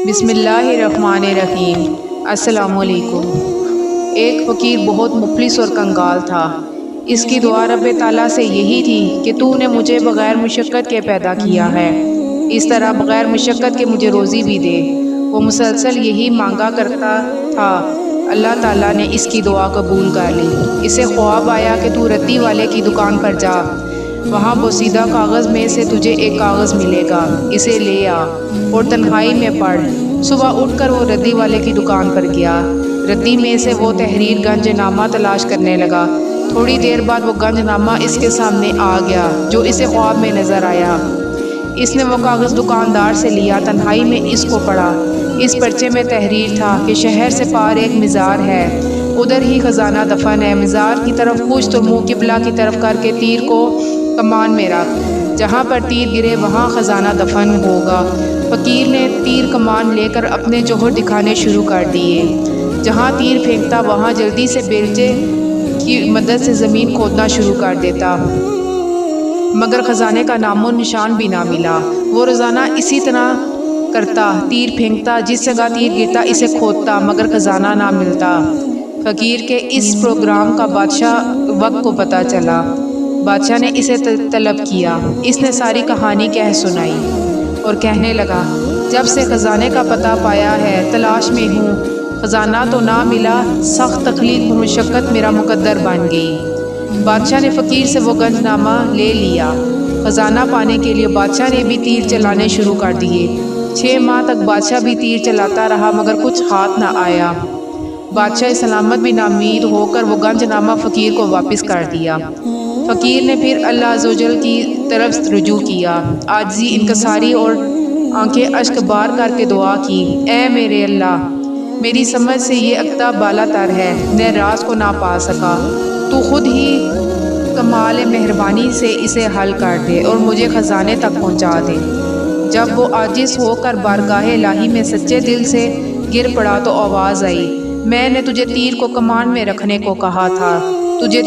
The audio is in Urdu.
بسم اللہ الرحمن الرحیم۔ السلام علیکم۔ ایک فقیر بہت مفلس اور کنگال تھا۔ اس کی دعا رب تعالیٰ سے یہی تھی کہ تو نے مجھے بغیر مشقت کے پیدا کیا ہے، اس طرح بغیر مشقت کے مجھے روزی بھی دے۔ وہ مسلسل یہی مانگا کرتا تھا۔ اللہ تعالیٰ نے اس کی دعا قبول کر لی۔ اسے خواب آیا کہ تو ردی والے کی دکان پر جا، وہاں بوسیدہ کاغذ میں سے تجھے ایک کاغذ ملے گا، اسے لے آ اور تنہائی میں پڑھ۔ صبح اٹھ کر وہ ردی والے کی دکان پر گیا۔ ردی میں سے وہ تحریر گنج نامہ تلاش کرنے لگا۔ تھوڑی دیر بعد وہ گنج نامہ اس کے سامنے آ گیا جو اسے خواب میں نظر آیا۔ اس نے وہ کاغذ دکاندار سے لیا، تنہائی میں اس کو پڑھا۔ اس پرچے میں تحریر تھا کہ شہر سے پار ایک مزار ہے، ادھر ہی خزانہ دفن ہے۔ مزار کی طرف پوچھ تو منہ قبلہ کی طرف کر کے تیر کو کمان میں رکھ، جہاں پر تیر گرے وہاں خزانہ دفن ہوگا۔ فقیر نے تیر کمان لے کر اپنے جوہر دکھانے شروع کر دیے۔ جہاں تیر پھینکتا وہاں جلدی سے بیلچے کی مدد سے زمین کھودنا شروع کر دیتا، مگر خزانے کا نام و نشان بھی نہ ملا۔ وہ روزانہ اسی طرح کرتا، تیر پھینکتا، جس جگہ تیر گرتا اسے کھودتا، مگر خزانہ نہ ملتا۔ فقیر کے اس پروگرام کا بادشاہ وقت کو پتہ چلا۔ بادشاہ نے اسے طلب کیا۔ اس نے ساری کہانی کہہ سنائی اور کہنے لگا، جب سے خزانے کا پتہ پایا ہے تلاش میں ہوں، خزانہ تو نہ ملا، سخت تکلیف و مشقت میرا مقدر بن گئی۔ بادشاہ نے فقیر سے وہ گنج نامہ لے لیا۔ خزانہ پانے کے لیے بادشاہ نے بھی تیر چلانے شروع کر دیے۔ 6 ماہ تک بادشاہ بھی تیر چلاتا رہا مگر کچھ ہاتھ نہ آیا۔ بادشاہ سلامت بھی نامید ہو کر وہ گنج نامہ فقیر کو واپس کر دیا۔ فقیر نے پھر اللہ عز و جل کی طرف رجوع کیا، عاجزی، انکساری اور آنکھیں اشک بار کر کے دعا کی، اے میرے اللہ، میری سمجھ سے یہ عقدہ بالا تر ہے، میں راز کو نہ پا سکا، تو خود ہی کمال مہربانی سے اسے حل کر دے اور مجھے خزانے تک پہنچا دے۔ جب وہ عاجز ہو کر بارگاہ الہی میں سچے دل سے گر پڑا تو آواز آئی، میں نے تجھے تیر کو کمان میں رکھنے کو کہا تھا، تجھے